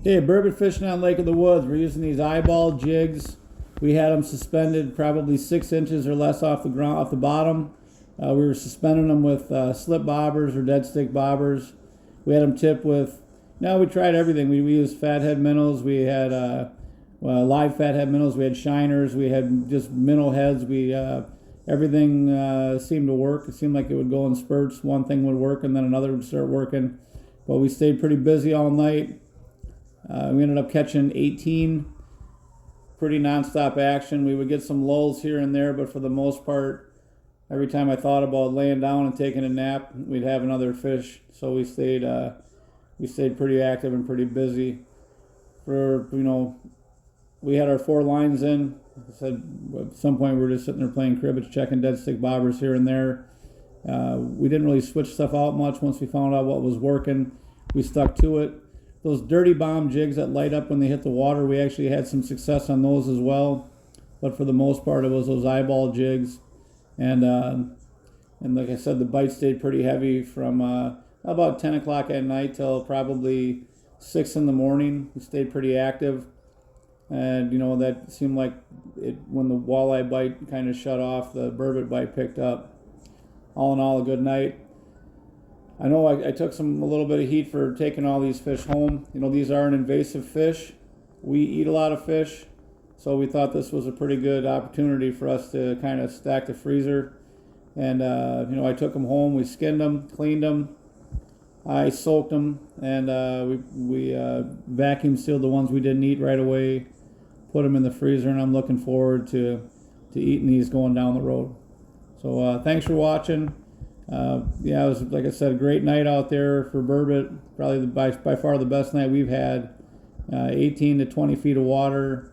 Okay, burbot fishing on Lake of the Woods. We're using these eyeball jigs. We had them suspended probably 6 inches or less off the ground, off the bottom. We were suspending them with slip bobbers or dead stick bobbers. We had them tipped with. No, we tried everything. We used fathead minnows. We had live fathead minnows. We had shiners. We had just minnow heads. Everything seemed to work. It seemed like it would go in spurts. One thing would work and then another would start working. But we stayed pretty busy all night. We ended up catching 18, pretty nonstop action. We would get some lulls here and there, but for the most part, every time I thought about laying down and taking a nap, we'd have another fish. So we stayed pretty active and pretty busy. We had our 4 lines in. Like I said, at some point we were just sitting there playing cribbage, checking dead stick bobbers here and there. We didn't really switch stuff out much. Once we found out what was working, we stuck to it. Those dirty bomb jigs that light up when they hit the water, we actually had some success on those as well. But for the most part, it was those eyeball jigs. And like I said, the bite stayed pretty heavy from about 10 o'clock at night till probably 6 in the morning. We stayed pretty active. And, that seemed like when the walleye bite kind of shut off, the burbot bite picked up. All in all, a good night. I know I took a little bit of heat for taking all these fish home. These are an invasive fish. We eat a lot of fish, so we thought this was a pretty good opportunity for us to kind of stack the freezer. And, I took them home. We skinned them, cleaned them. I soaked them, and we vacuum sealed the ones we didn't eat right away, put them in the freezer, and I'm looking forward to eating these going down the road. So thanks for watching. It was, like I said, a great night out there for burbot. Probably by far the best night we've had. 18 to 20 feet of water.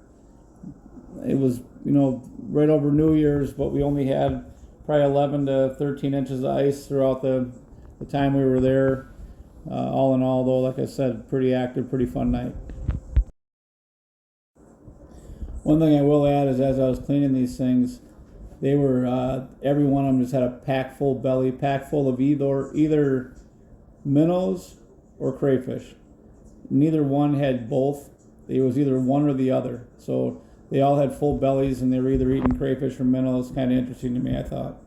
It was, right over New Year's, but we only had probably 11 to 13 inches of ice throughout the time we were there. All in all, though, like I said, pretty active, pretty fun night. One thing I will add is, as I was cleaning these things, they were, every one of them just had a pack full of either minnows or crayfish. Neither one had both. It was either one or the other. So they all had full bellies, and they were either eating crayfish or minnows. Kind of interesting to me, I thought.